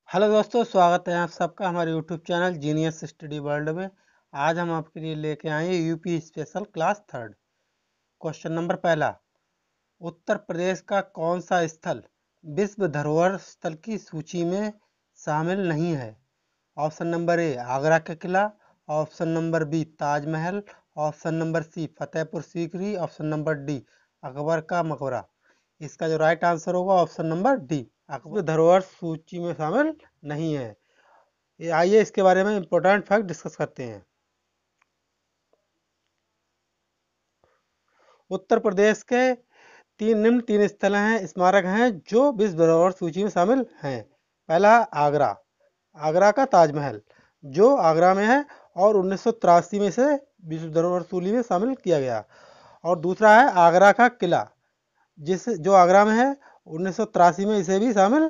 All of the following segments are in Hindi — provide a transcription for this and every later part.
हेलो दोस्तों, स्वागत है आप सबका हमारे YouTube channel genius study world में। आज हम आपके लिए लेके आए हैं UP special class third. Question number पहला, उत्तर प्रदेश का कौन सा स्थल विश्व धरोहर स्थल की सूची में शामिल नहीं है? ऑप्शन नंबर ए आगरा का किला, option number B Taj Mahal, option number सी Fatehpur Sikri, option number D Akbar का मकबरा। इसका जो राइट आंसर होगा ऑप्शन नंबर डी, अकबर धरोहर सूची में शामिल नहीं है। आइए इसके बारे में इंपॉर्टेंट फैक्ट डिस्कस करते हैं। उत्तर प्रदेश के तीन स्थल हैं, स्मारक हैं जो विश्व धरोहर सूची में शामिल हैं। पहला आगरा, आगरा का ताजमहल जो आगरा में है और 1983 में से विश्व धरोहर सूची में शामिल किया गया। और दूसरा है आगरा का किला जो आगरा में है, 1983 में इसे भी शामिल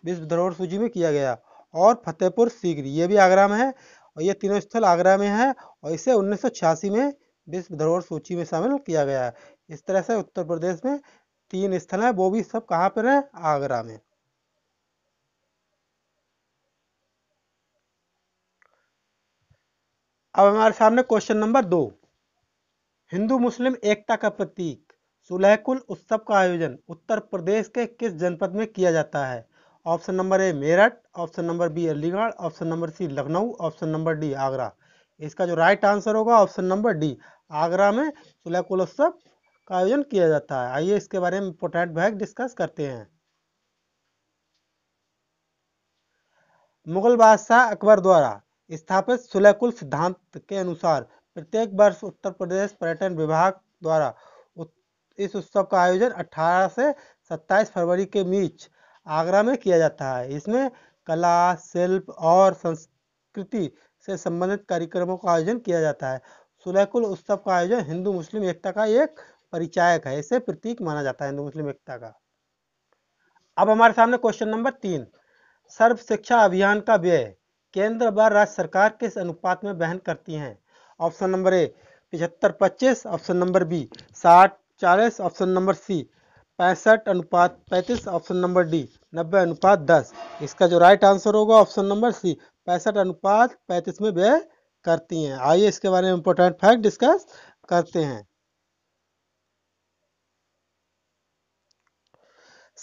विश्व धरोहर सूची में किया गया। और फतेहपुर सीकरी ये भी आगरा में है और ये तीनों स्थल आगरा में है और इसे 1986 में विश्व धरोहर सूची में शामिल किया गया है। इस तरह से उत्तर प्रदेश में तीन स्थल हैं, वो भी सब कहाँ पर हैं? आगरा में। अब हमारे सामने क्वेश्चन नंबर 2, हिंदू मुस्लिम एकता का प्रतीक सुलहकुल उत्सव का आयोजन उत्तर प्रदेश के किस जनपद में किया जाता है? Option number A Meerut, option number B Aligarh, option number C Lucknow, option number D Agra. इसका जो राइट आंसर होगा ऑप्शन नंबर डी, आगरा में सुलहकुल उत्सव का आयोजन किया जाता है। आइए इसके बारे में इंपोर्टेंट फैक्ट डिस्कस करते हैं। मुगल बादशाह अकबर द्वारा स्थापित सुलहकुल सिद्धांत के अनुसार प्रत्येक वर्ष उत्तर प्रदेश पर्यटन विभाग द्वारा इस उत्सव का आयोजन 18 से 27 फरवरी के बीच आगरा में किया जाता है। इसमें कला, शिल्प और संस्कृति से संबंधित कार्यक्रमों का आयोजन किया जाता है। सुलहकुल उत्सव का आयोजन हिंदू मुस्लिम एकता का एक परिचायक है, इसे प्रतीक माना जाता है हिंदू मुस्लिम एकता का। अब हमारे सामने क्वेश्चन नंबर 3, सर्व शिक्षा अभियान का व्यय केंद्र व राज्य सरकार किस अनुपात में वहन करती हैं? Option number A 75-25, option number B 60-40, option number C 65:35, option number D 90:10। इसका जो राइट आंसर होगा ऑप्शन नंबर सी 65:35 में व्यय करती हैं। आइए इसके बारे में इंपॉर्टेंट फैक्ट डिस्कस करते हैं।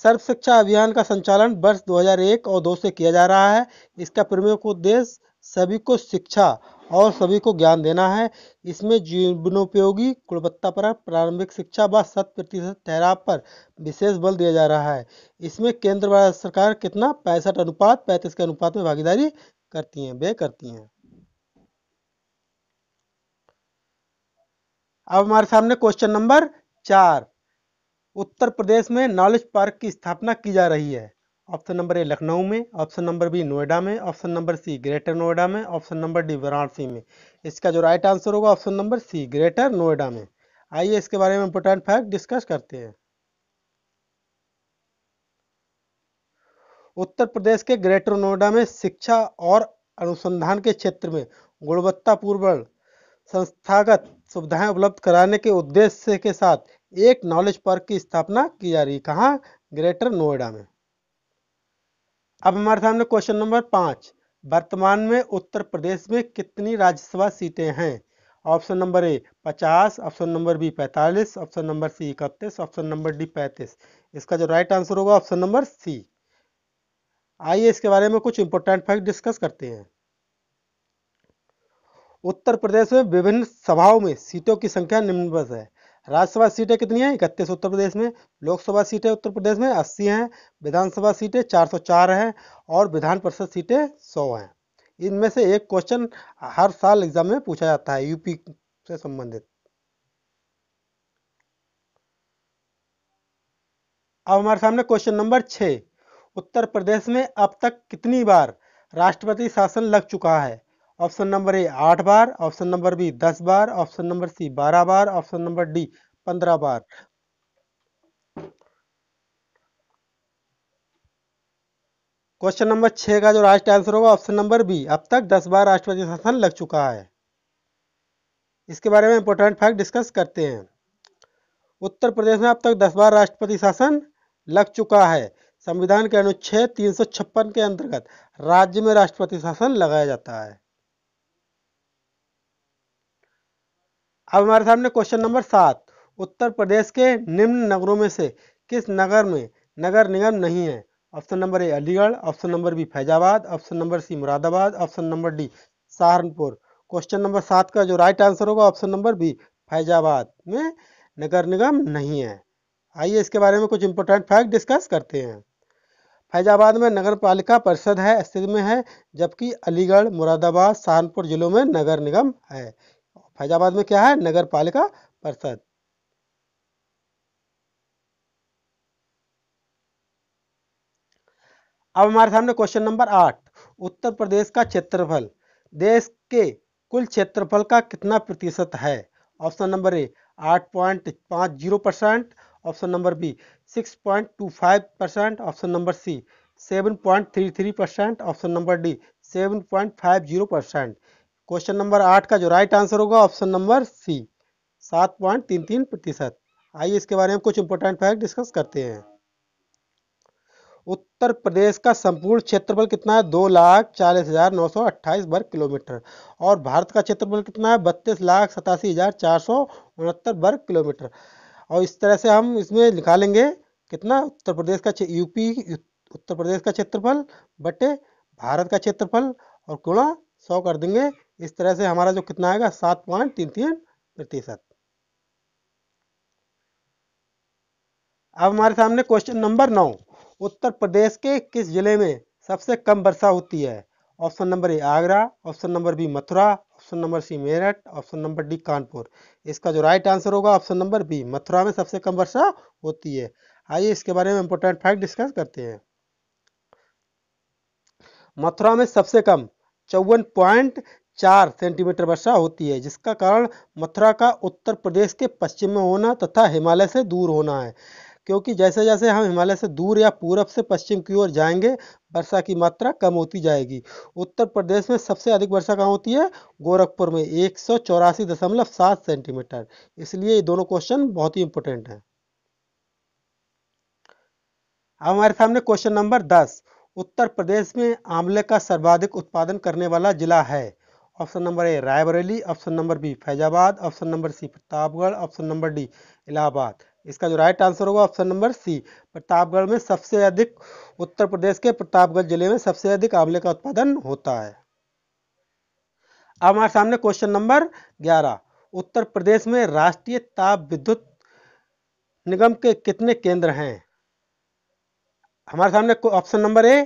सर्व शिक्षा अभियान का संचालन वर्ष 2001 और 2 से किया जा रहा है। इसका प्रमुख उद्देश्य सभी को शिक्षा और सभी को ज्ञान देना है। इसमें जीवनोपयोगी गुणवत्तापर प्रारंभिक शिक्षा व 100% ठहराव पर विशेष बल दिया जा रहा है। इसमें केंद्र व सरकार कितना 65:35 के अनुपात में भागीदारी करती हैं, व्यय करती हैं। अब हमारे सामने क्वेश्चन नंबर 4, उत्तर प्रदेश में नॉलेज पार्क की स्थापना की जा रही है। ऑप्शन नंबर ए लखनऊ में, ऑप्शन नंबर बी नोएडा में, option number C Greater Noida में, ऑप्शन नंबर डी वाराणसी में। इसका जो राइट आंसर होगा option number C Greater Noida में। आइए इसके बारे में इंपोर्टेंट फैक्ट डिस्कस करते हैं। उत्तर प्रदेश के ग्रेटर नोएडा में शिक्षा और अनुसंधान के क्षेत्र में गुणवत्तापूर्ण संस्थागत सुविधाएं उपलब्ध कराने के उद्देश्य के साथ एक नॉलेज पार्क की स्थापना की जा रही है। कहाँ? ग्रेटर नोएडा में। अब हमारे सामने क्वेश्चन नंबर 5, वर्तमान में उत्तर प्रदेश में कितनी राज्यसभा सीटें हैं? Option number A 50, option number B 45, option number C 31, option number D 35। इसका जो राइट आंसर होगा ऑप्शन नंबर सी। आइए इसके बारे में कुछ इंपॉर्टेंट फैक्ट डिस्कस करते हैं। उत्तर प्रदेश में विभिन्न सभाओं में सीटों की संख्या निम्नवत है। राज्यसभा सीटें कितनी हैं? 31 उत्तर प्रदेश में। लोकसभा सीटें उत्तर प्रदेश में 80 हैं। विधानसभा सीटें 404 हैं और विधान परिषद सीटें 100 हैं। इनमें से एक क्वेश्चन हर साल एग्जाम में पूछा जाता है यूपी से संबंधित। अब हमारे सामने क्वेश्चन नंबर 6, उत्तर प्रदेश में अब तक कितनी बार राष्ट्रपति शासन लग चुका है? ऑप्शन नंबर ए 8 बार, ऑप्शन नंबर बी 10 बार, ऑप्शन नंबर सी 12 बार, ऑप्शन नंबर डी 15 बार। क्वेश्चन नंबर 6 का जो राइट आंसर होगा ऑप्शन नंबर बी, अब तक 10 बार राष्ट्रपति शासन लग चुका है। इसके बारे में इंपॉर्टेंट फैक्ट डिस्कस करते हैं। उत्तर प्रदेश में अब तक 10 बार राष्ट्रपति शासन लग चुका है। संविधान के अनुच्छेद 356 के अंतर्गत राज्य में राष्ट्रपति शासन लगाया जाता है। अब हमारे सामने क्वेश्चन नंबर 7, उत्तर प्रदेश के निम्न नगरों में से किस नगर में नगर निगम नहीं है? Option number A Aligarh, option number B Faizabad, option number C Moradabad, option number D Saharanpur. Question number 7 का जो राइट आंसर होगा ऑप्शन नंबर बी, फैजाबाद में नगर निगम नहीं है। आइए इसके बारे में कुछ इंपोर्टेंट फैक्ट डिस्कस करते हैं। फैजाबाद में नगर पालिका परिषद है, अस्तित्व में है, जबकि अलीगढ़, मुरादाबाद, सहारनपुर जिलों में नगर निगम है। फैजाबाद में क्या है? नगर पालिका परिषद। अब हमारे सामने क्वेश्चन नंबर 8, उत्तर प्रदेश का क्षेत्रफल देश के कुल क्षेत्रफल का कितना प्रतिशत है? Option number A 8.50%, option number B 6.25%, option number C 7.33%, option number D 7.50%। Question number 8 का जो राइट आंसर होगा ऑप्शन नंबर सी 7.33%। आइए इसके बारे में कुछ इंपोर्टेंट फैक्ट डिस्कस करते हैं। उत्तर प्रदेश का संपूर्ण क्षेत्रफल कितना है? 2,40,928 वर्ग किलोमीटर। और भारत का क्षेत्रफल कितना है? 32,87,469 वर्ग किलोमीटर। और इस तरह से हम इसमें निकालेंगे कितना उत्तर प्रदेश का यूपी उत्तर प्रदेश का क्षेत्रफल बटे भारत का क्षेत्रफल और गुणा 100 कर देंगे। इस तरह से हमारा जो कितना आएगा 7.33%। अब हमारे सामने क्वेश्चन नंबर 9, उत्तर प्रदेश के किस जिले में सबसे कम वर्षा होती है? Option number A Agra, option number B Mathura, option number C Meerut, option number D Kanpur. इसका जो राइट आंसर होगा ऑप्शन नंबर बी, मथुरा में सबसे कम वर्षा होती है। आइए इसके बारे में इंपोर्टेंट फैक्ट डिस्कस करते हैं। मथुरा में सबसे कम 54.4 सेंटीमीटर वर्षा होती है, जिसका कारण मथुरा का उत्तर प्रदेश के पश्चिम में होना तथा हिमालय से दूर होना है। क्योंकि जैसे जैसे हम हिमालय से दूर या पूरब से पश्चिम की ओर जाएंगे, वर्षा की मात्रा कम होती जाएगी। उत्तर प्रदेश में सबसे अधिक वर्षा कहाँ होती है? गोरखपुर में 184.7 सेंटीमीटर। इसलिए ये दोनों क्वेश्चन बहुत ही इंपॉर्टेंट हैं। अब हमारे सामने क्वेश्चन नंबर 10, उत्तर प्रदेश में आंवले का सर्वाधिक उत्पादन करने वाला जिला है? Option number A Raebareli, option number B Faizabad, option number C Pratapgarh, option number D Allahabad. इसका जो राइट आंसर होगा ऑप्शन नंबर सी, प्रतापगढ़ में सबसे अधिक, उत्तर प्रदेश के प्रतापगढ़ जिले में सबसे अधिक आंवले का उत्पादन होता है। अब हमारे सामने क्वेश्चन नंबर 11, उत्तर प्रदेश में राष्ट्रीय ताप विद्युत निगम के कितने केंद्र हैं? हमारे सामने option number A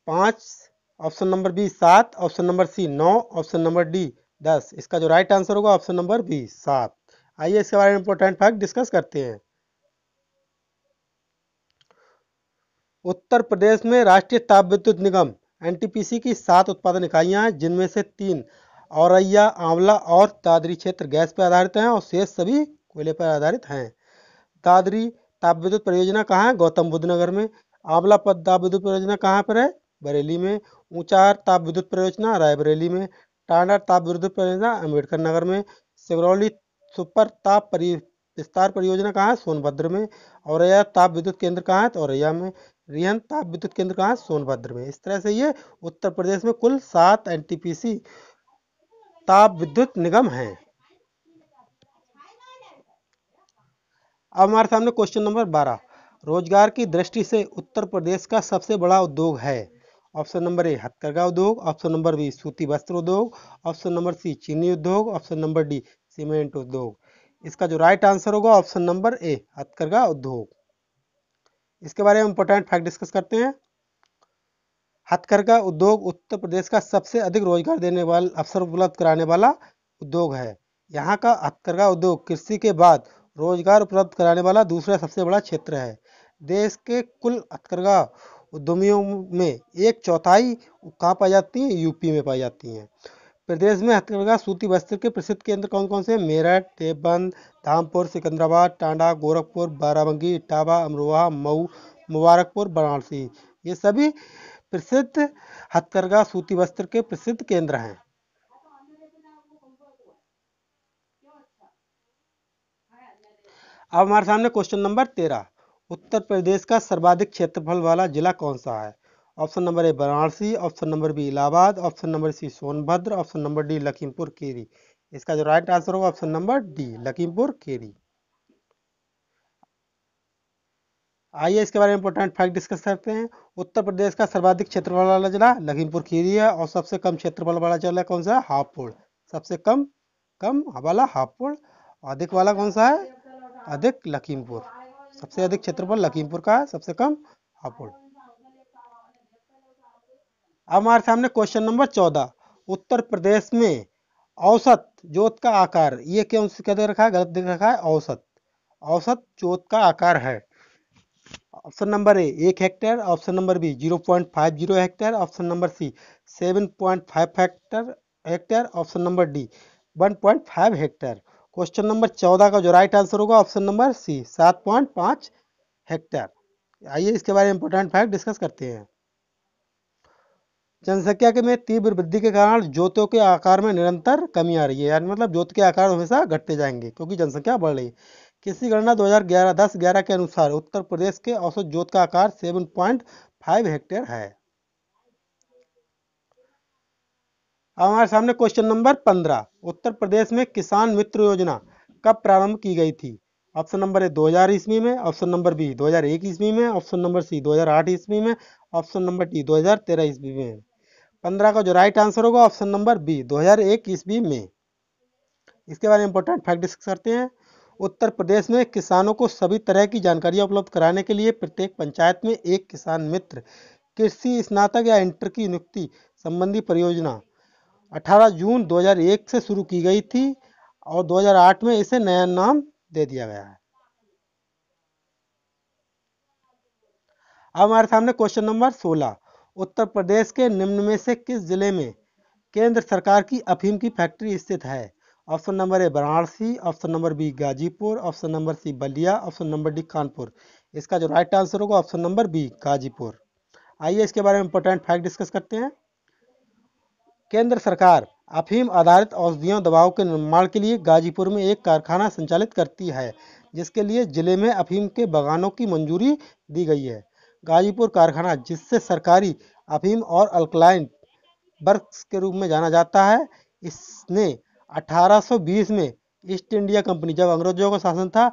5, option number B 7, option number C 9, option number D 10। इसका जो राइट आंसर होगा ऑप्शन नंबर बी 7। आइए इसके बारे में इंपॉर्टेंट फैक्ट डिस्कस करते हैं। उत्तर प्रदेश में राष्ट्रीय ताप विद्युत निगम एनटीपीसी की 7 उत्पादन इकाइयां हैं, जिनमें से 3 औरैया, आंवला और दादरी क्षेत्र गैस पर आधारित हैं और शेष सभी कोयले पर आधारित हैं। दादरी ताप विद्युत परियोजना कहाँ है? गौतम बुद्ध नगर में। आंवला पद ताप विद्युत परियोजना कहाँ पर है? बरेली में। ऊंचाहार ताप विद्युत परियोजना रायबरेली में। टांडा ताप विद्युत परियोजना अम्बेडकर नगर में। सिगरौली सुपर ताप विस्तार परियोजना कहाँ है? सोनभद्र में। औरैया ताप विद्युत केंद्र कहाँ है? तो औरैया में। रिहन ताप विद्युत केंद्र कहाँ है? सोनभद्र में। इस तरह से ये उत्तर प्रदेश में कुल 7 एनटीपीसी ताप विद्युत निगम हैं। अब हमारे सामने क्वेश्चन नंबर 12, रोजगार की दृष्टि से उत्तर प्रदेश का सबसे बड़ा उद्योग है? ऑप्शन नंबर ए हथकरघा उद्योग, ऑप्शन नंबर बी सूती वस्त्र उद्योग, ऑप्शन नंबर सी चीनी उद्योग, ऑप्शन नंबर डी सीमेंट उद्योग। इसका जो राइट आंसर होगा ऑप्शन नंबर ए हथकरघा उद्योग। इसके बारे में इंपॉर्टेंट फैक्ट डिस्कस करते हैं। हथकरघा उद्योग उत्तर प्रदेश का सबसे अधिक रोजगार देने वाला, अवसर उपलब्ध कराने वाला उद्योग है। यहाँ का हथकरघा उद्योग कृषि के बाद रोजगार उपलब्ध कराने वाला दूसरा सबसे बड़ा क्षेत्र है। देश के कुल हथकरघा उद्यमियों में 1/4 कहाँ पाई जाती हैं? यूपी में पाई जाती हैं। प्रदेश में हथकरघा सूती वस्त्र के प्रसिद्ध केंद्र कौन कौन से हैं? मेरठ, देवबंद, धामपुर, सिकंदराबाद, टांडा, गोरखपुर, बाराबंकी, इटावा, अमरोहा, मऊ, मुबारकपुर, वाराणसी। ये सभी प्रसिद्ध हथकरघा सूती वस्त्र के प्रसिद्ध केंद्र हैं। अब हमारे सामने क्वेश्चन नंबर 13, उत्तर प्रदेश का सर्वाधिक क्षेत्रफल वाला जिला कौन सा है? Option number A Varanasi, option number B Allahabad, option number C Sonbhadra, option number D Lakhimpur Kheri. इसका जो राइट आंसर होगा option number D Lakhimpur Kheri. आइए इसके बारे में इंपॉर्टेंट फैक्ट डिस्कस करते हैं। उत्तर प्रदेश का सर्वाधिक क्षेत्रफल वाला जिला लखीमपुर खीरी है और सबसे कम क्षेत्रफल वाला जिला कौन सा है? हापुड़। सबसे कम कम वाला हापुड़। अधिक वाला कौन सा है? अधिक लखीमपुर। सबसे अधिक क्षेत्रफल लखीमपुर का है, सबसे कम हापुड़। अब हमारे सामने क्वेश्चन नंबर 14। उत्तर प्रदेश में औसत जोत का आकार, ये क्यों क्या दे रखा है? गलत दे रखा है, औसत। औसत जोत का आकार है। Option number A 1 hectare, option number B 0.50 hectare, option number C 7.5 hectare, option number D 1.5 hectare. Question number 14 का जो राइट आंसर होगा ऑप्शन नंबर सी 7.5 हेक्टेयर। आइए इसके बारे में इंपॉर्टेंट फैक्ट डिस्कस करते हैं। जनसंख्या के में तीव्र वृद्धि के कारण जोतों के आकार में निरंतर कमी आ रही है, यानी मतलब जोत के आकार हमेशा घटते जाएंगे क्योंकि जनसंख्या बढ़ रही है। किसी गणना 2011 के अनुसार उत्तर प्रदेश के औसत जोत का आकार 7.5 हेक्टेयर है। अब हमारे सामने क्वेश्चन नंबर 15। उत्तर प्रदेश में किसान मित्र योजना कब प्रारंभ की गई थी? ऑप्शन नंबर ए 2000 ईस्वी में, ऑप्शन नंबर बी 2001 ईस्वी में, ऑप्शन नंबर सी 2008 ईस्वी में, ऑप्शन नंबर डी 2013 ईस्वी में। 15 का जो राइट आंसर होगा ऑप्शन नंबर बी 2001 ईस्वी में। इसके बारे में इंपॉर्टेंट फैक्ट डिस्कस करते हैं। उत्तर प्रदेश में किसानों को सभी तरह की जानकारियां उपलब्ध कराने के लिए प्रत्येक पंचायत में एक किसान मित्र कृषि स्नातक या इंटर की नियुक्ति संबंधी परियोजना 18 जून 2001 से शुरू की गई थी और 2008 में इसे नया नाम दे दिया गया है। अब हमारे सामने क्वेश्चन नंबर 16। उत्तर प्रदेश के निम्न में से किस जिले में केंद्र सरकार की अफीम की फैक्ट्री स्थित है? Option number A Varanasi, option number B Ghazipur, option number C Ballia, option number D Kanpur. इसका जो राइट आंसर होगा ऑप्शन नंबर बी गाजीपुर। आइए इसके बारे में इंपॉर्टेंट फैक्ट डिस्कस करते हैं। केंद्र सरकार अफीम आधारित औषधियों दवाओं के निर्माण के लिए गाजीपुर में एक कारखाना संचालित करती है, जिसके लिए जिले में अफीम के बागानों की मंजूरी दी गई है। गाजीपुर कारखाना, जिससे सरकारी अफीम और अल्कलाइन वर्क्स के रूप में जाना जाता है, इसने 1820 में ईस्ट इंडिया कंपनी, जब अंग्रेजों का शासन था,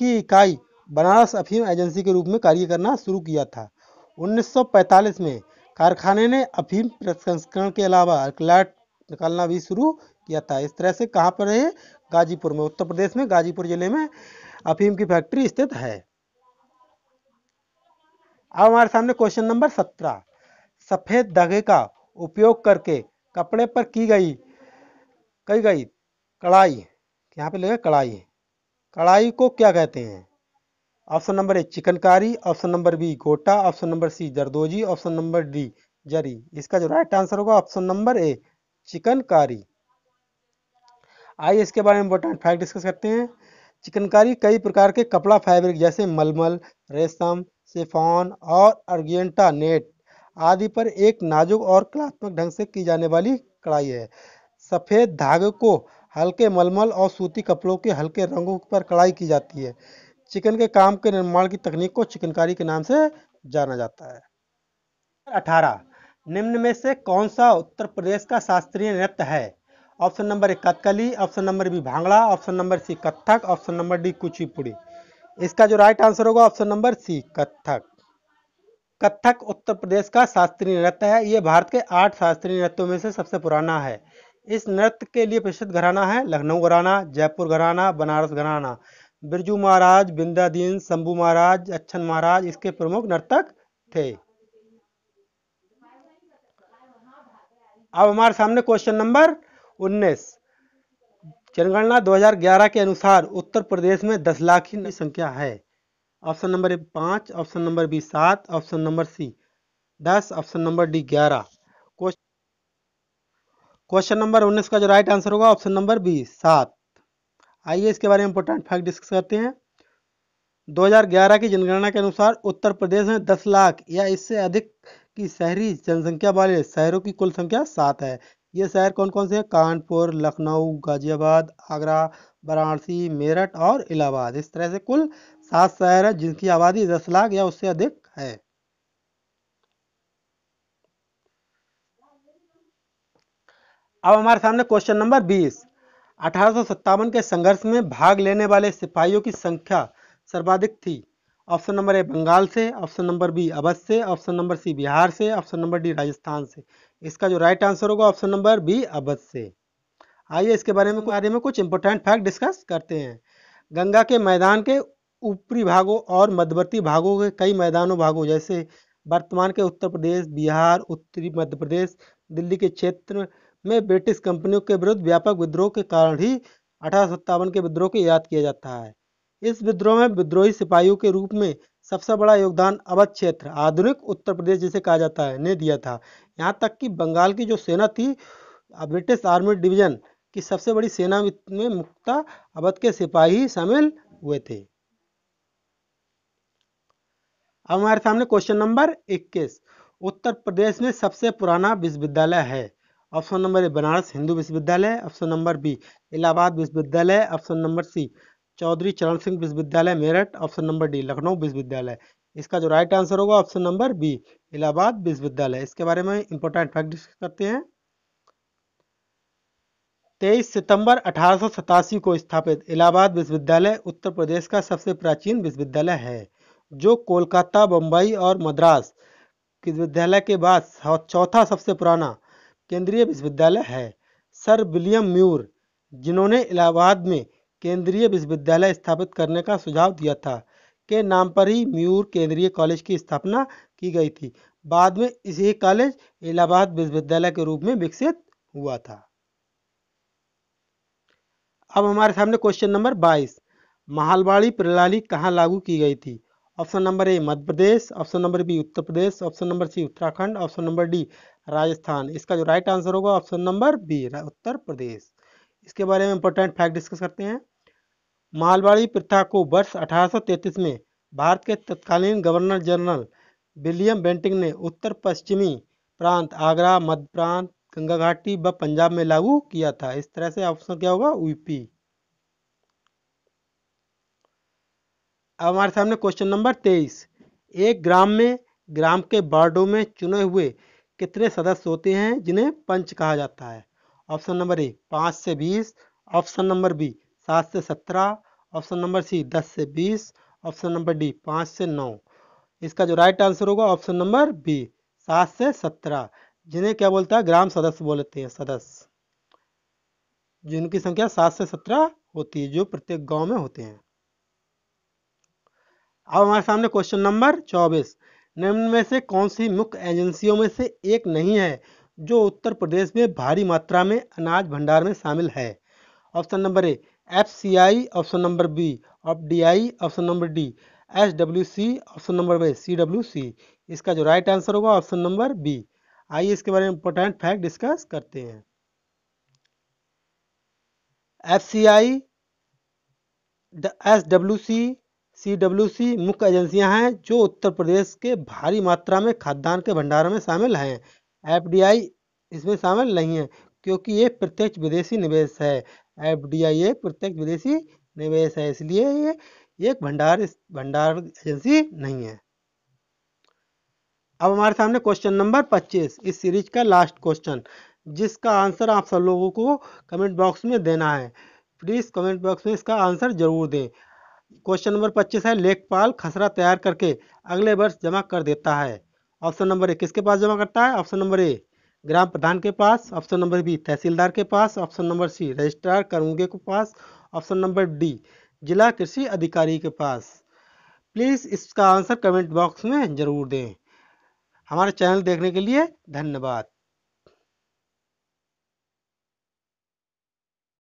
की इकाई बनारस अफीम एजेंसी के रूप में कार्य करना शुरू किया था। 1945 में कारखाने ने अफीम प्रसंस्करण के अलावा अल्कलैट निकालना भी शुरू किया था। इस तरह से कहाँ पर है? गाजीपुर में, उत्तर प्रदेश में गाजीपुर जिले में अफीम की फैक्ट्री स्थित है। अब हमारे सामने क्वेश्चन नंबर 17। सफेद धागे का उपयोग करके कपड़े पर की गई कढ़ाई, यहाँ पे लगेगा कढ़ाई, कढ़ाई को क्या कहते हैं? Option number A chikankari, option number B gota, option number C zardozi, option number D zari. इसका जो राइट आंसर होगा ऑप्शन नंबर ए चिकनकारी। आइए इसके बारे में इंपॉर्टेंट फैक्ट डिस्कस करते हैं। चिकनकारी कई प्रकार के कपड़ा फैब्रिक जैसे मलमल, रेशम, शिफॉन और अर्जेंटा नेट आदि पर एक नाजुक और कलात्मक ढंग से की जाने वाली कढ़ाई है। सफ़ेद धागे को हल्के मलमल और सूती कपड़ों के हल्के रंगों पर कढ़ाई की जाती है। चिकन के काम के निर्माण की तकनीक को चिकनकारी के नाम से जाना जाता है। 18। निम्न में से कौन सा उत्तर प्रदेश का शास्त्रीय नृत्य है? Option number A Kathakali, option number B Bhangra, option number C Kathak, option number D Kuchipudi. इसका जो राइट आंसर होगा option number C Kathak. Kathak Uttar Pradesh का शास्त्रीय नृत्य है। ये भारत के 8 शास्त्रीय नृत्यों में से सबसे पुराना है। इस नृत्य के लिए प्रसिद्ध घराना है लखनऊ घराना, जयपुर घराना, बनारस घराना। बिरजू महाराज, विंध्याधीन, शंभू महाराज, अच्छन महाराज इसके प्रमुख नर्तक थे। अब हमारे सामने क्वेश्चन नंबर 19। जनगणना 2011 के अनुसार उत्तर प्रदेश में 10 लाख की संख्या है। Option number A 5, option number B 7, option number C 10, option number D 11। Question number 19 का जो राइट आंसर होगा ऑप्शन नंबर बी 7। आइए इसके बारे में इंपॉर्टेंट फैक्ट डिस्कस करते हैं। 2011 की जनगणना के अनुसार उत्तर प्रदेश में 10 लाख या इससे अधिक की शहरी जनसंख्या वाले शहरों की कुल संख्या 7 है। ये शहर कौन कौन से हैं? कानपुर, लखनऊ, गाजियाबाद, आगरा, वाराणसी, मेरठ और इलाहाबाद। इस तरह से कुल 7 शहर हैं जिनकी आबादी 10 लाख या उससे अधिक है। अब हमारे सामने क्वेश्चन नंबर 20। 1857 के संघर्ष में भाग लेने वाले सिपाहियों की संख्या सर्वाधिक थी। ऑप्शन नंबर ए बंगाल से, ऑप्शन नंबर बी अवध से, ऑप्शन नंबर सी बिहार से, ऑप्शन नंबर डी राजस्थान से। इसका जो राइट आंसर होगा ऑप्शन नंबर बी अवध से। आइए इसके बारे में कुछ इंपॉर्टेंट फैक्ट डिस्कस करते हैं। गंगा के मैदान के ऊपरी भागों और मध्यवर्ती भागों के कई मैदानों भागों जैसे वर्तमान के उत्तर प्रदेश, बिहार, उत्तरी मध्य प्रदेश, दिल्ली के क्षेत्र में ब्रिटिश कंपनियों के विरुद्ध व्यापक विद्रोह के कारण ही 1857 के विद्रोह को याद किया जाता है। इस विद्रोह में विद्रोही सिपाहियों के रूप में सबसे बड़ा योगदान अवध क्षेत्र, आधुनिक उत्तर प्रदेश जिसे कहा जाता है, ने दिया था। यहाँ तक कि बंगाल की जो सेना थी, ब्रिटिश आर्मी डिवीजन की सबसे बड़ी सेना में मुख्यतः अवध के सिपाही शामिल हुए थे। अब हमारे सामने क्वेश्चन नंबर 21। उत्तर प्रदेश में सबसे पुराना विश्वविद्यालय है। ऑप्शन नंबर ए बनारस हिंदू विश्वविद्यालय, ऑप्शन नंबर बी इलाहाबाद विश्वविद्यालय, ऑप्शन नंबर सी चौधरी चरण सिंह विश्वविद्यालय Meerut, option number D Lucknow विश्वविद्यालय। इसका जो राइट आंसर होगा ऑप्शन नंबर बी इलाहाबाद विश्वविद्यालय। इसके बारे में इंपॉर्टेंट फैक्ट डिस्कस करते हैं। 23 सितंबर 1887 को स्थापित इलाहाबाद विश्वविद्यालय उत्तर प्रदेश का सबसे प्राचीन विश्वविद्यालय है, जो कोलकाता, बम्बई और मद्रास विश्वविद्यालय के बाद चौथा सबसे पुराना केंद्रीय विश्वविद्यालय है। सर विलियम म्यूर, जिन्होंने इलाहाबाद में केंद्रीय विश्वविद्यालय स्थापित करने का सुझाव दिया था, के नाम पर ही म्यूर केंद्रीय कॉलेज की स्थापना की गई थी। बाद में इसी कॉलेज इलाहाबाद विश्वविद्यालय के रूप में विकसित हुआ था। अब हमारे सामने क्वेश्चन नंबर 22। महालवाड़ी प्रणाली कहाँ लागू की गई थी। Option number A Madhya Pradesh, option number B Uttar Pradesh, option number C Uttarakhand, option number D Rajasthan. इसका जो राइट आंसर होगा option number B Uttar Pradesh. इसके बारे में इंपॉर्टेंट फैक्ट डिस्कस करते हैं। मालवाड़ी प्रथा को वर्ष 1833 में भारत के तत्कालीन गवर्नर जनरल विलियम बेंटिंक ने उत्तर पश्चिमी प्रांत आगरा, मध्य प्रांत, गंगा घाटी व पंजाब में लागू किया था। इस तरह से ऑप्शन क्या होगा यूपी। अब हमारे सामने क्वेश्चन नंबर 23। एक ग्राम में ग्राम के वार्डों में चुने हुए कितने सदस्य होते हैं जिन्हें पंच कहा जाता है। ऑप्शन नंबर ए 5 से 20, ऑप्शन नंबर बी 7 से 17, ऑप्शन नंबर सी 10 से 20, ऑप्शन नंबर डी 5 से 9। इसका जो राइट आंसर होगा ऑप्शन नंबर बी 7 से 17, जिन्हें क्या बोलता है ग्राम सदस्य बोलते हैं, सदस्य जिनकी संख्या 7 से 17 होती है, जो प्रत्येक गांव में होते हैं। अब हमारे सामने क्वेश्चन नंबर 24। निम्न में से कौन सी मुख्य एजेंसियों में से एक नहीं है जो उत्तर प्रदेश में भारी मात्रा में अनाज भंडार में शामिल है। Option number A FCI, option number B FDI, option number D SWC, option number B CWC। इसका जो राइट आंसर होगा ऑप्शन नंबर बी। आइए इसके बारे में इंपॉर्टेंट फैक्ट डिस्कस करते हैं। FCI, SWC, CWC मुख्य एजेंसियां हैं जो उत्तर प्रदेश के भारी मात्रा में खाद्यान्न के भंडारण में शामिल हैं। FDI इसमें शामिल नहीं है क्योंकि ये प्रत्यक्ष विदेशी निवेश है। FDI एक प्रत्यक्ष विदेशी निवेश है, इसलिए ये एक भंडार एजेंसी नहीं है। अब हमारे सामने क्वेश्चन नंबर 25, इस सीरीज का लास्ट क्वेश्चन, जिसका आंसर आप सब लोगों को कमेंट बॉक्स में देना है। प्लीज़ कमेंट बॉक्स में इसका आंसर जरूर दें। क्वेश्चन नंबर 25 है, लेखपाल खसरा तैयार करके अगले वर्ष जमा कर देता है। ऑप्शन नंबर ए किसके पास जमा करता है। ऑप्शन नंबर ए ग्राम प्रधान के पास, ऑप्शन नंबर बी तहसीलदार के पास, ऑप्शन नंबर सी रजिस्ट्रार कानूनगो के पास, ऑप्शन नंबर डी जिला कृषि अधिकारी के पास। प्लीज़ इसका आंसर कमेंट बॉक्स में ज़रूर दें। हमारे चैनल देखने के लिए धन्यवाद।